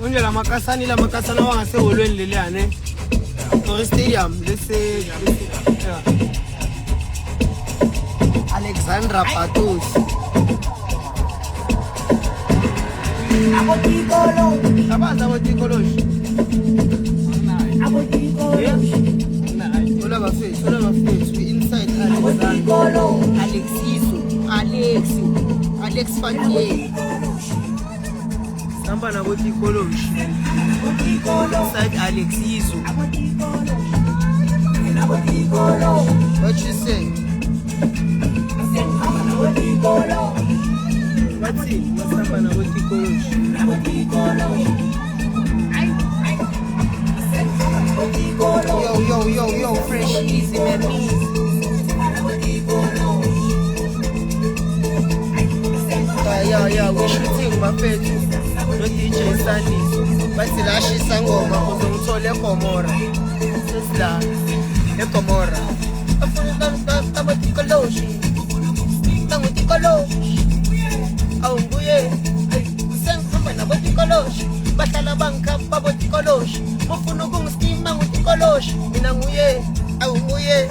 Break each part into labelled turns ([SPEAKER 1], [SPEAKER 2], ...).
[SPEAKER 1] Unje la makasana wangaseholweni leliyane. Or stadium, let's say Alexandra Patos. We inside Alex Fatier. Samba na boti kolosh. Inside Alex Isu. What you say? What's it? What's Samba na boti kolosh? Yo, fresh easy man. Yeah, we shooting my face. No DJ Sandys. But still I should sang over. Because I'm told you Comora. Sister, you Comora. I'm with the Koloshi. Oh, yeah. Send someone about the Koloshi. But I love Banka about the Koloshi. Mofuno Gung scheme with the Koloshi. In a muye. Oh, yeah.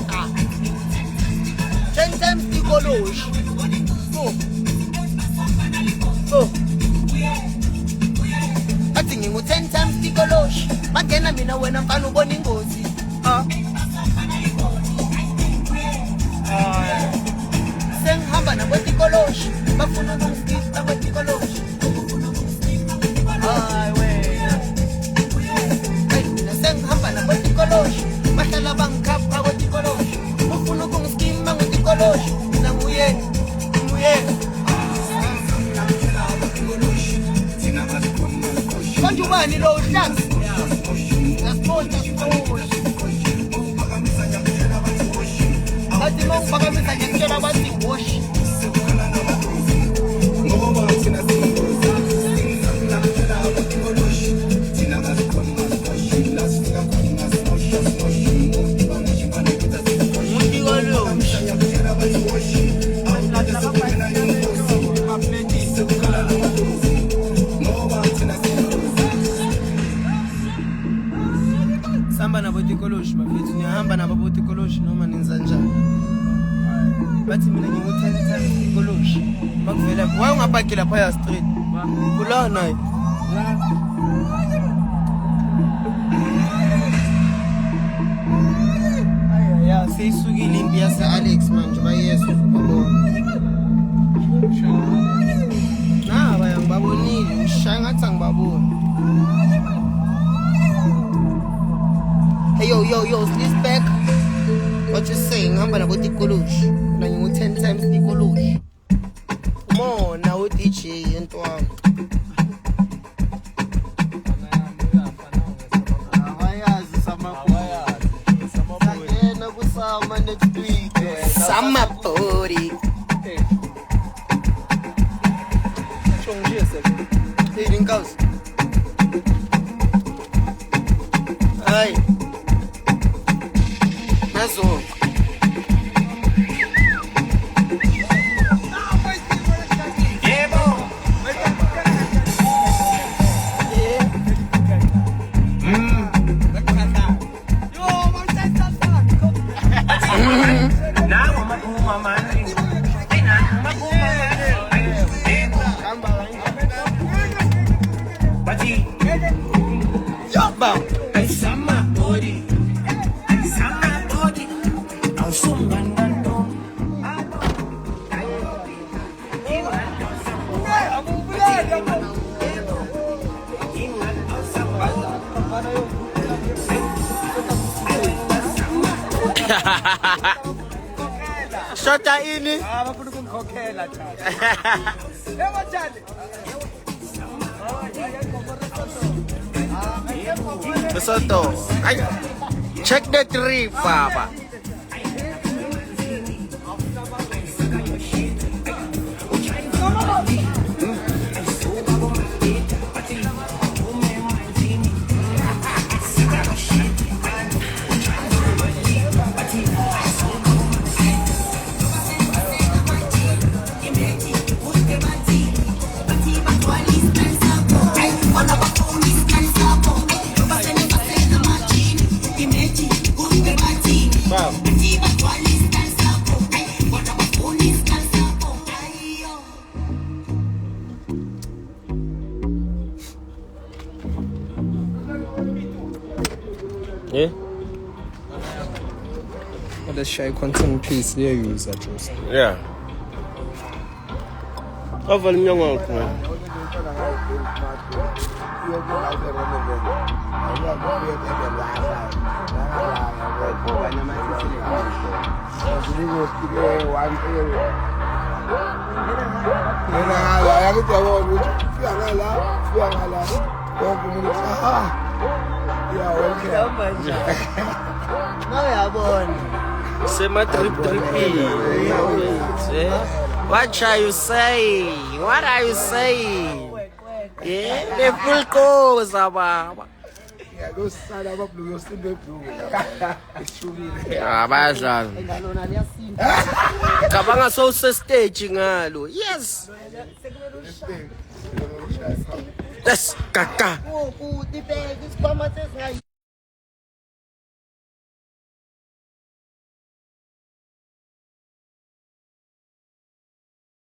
[SPEAKER 1] 10 times the Koloshi. I think you 10 times the Kolosh. Magena mina when I'm fanu boni ngozi. Seng hamba na boti Kolosh. Bafuna ngumskis na boti Kolosh. Seng hamba na boti Kolosh. Mashala bangkap na boti Kolosh. Bafuna ngumskis na boti Kolosh. Na muye. Don't you want any those shots? That's more than those. But the monk Bagamisa can get about the wash. Samba na boti Kolosh, mafethu niyahamba na boti Kolosh noma nenza njani. Bathi mina ngikuthanda Kolosh. Makuvela why ungapakela phaya street? Kula nayi. Yeah, seyisukile impi yase Alex manje bayesu babona. Na bayangibabonile, ushaya ngathi angibaboni. Hey, yo, this back. What you saying? I'm gonna go to Kolosh. Now you 10 times the Kolosh. Come on, now what did you and next week. Summer party. Hey, Dinkaus. Hey. That's all. Shota ini. Bafuna ukungikhokhela cha. Yebo njani? Soto. Check the trip, Papa.
[SPEAKER 2] One of Eh?
[SPEAKER 3] Let's share content piece there user just.
[SPEAKER 2] Yeah. Over the young one. Say my trip. What are you saying? What are you saying? Yeah, the full course, Baba.
[SPEAKER 4] Yeah, those side of blue, you're still blue. It's truly
[SPEAKER 2] Ah, baza. Kabanga so stage ngalo. Yes. Yes, kaka.
[SPEAKER 1] Oh, the bag is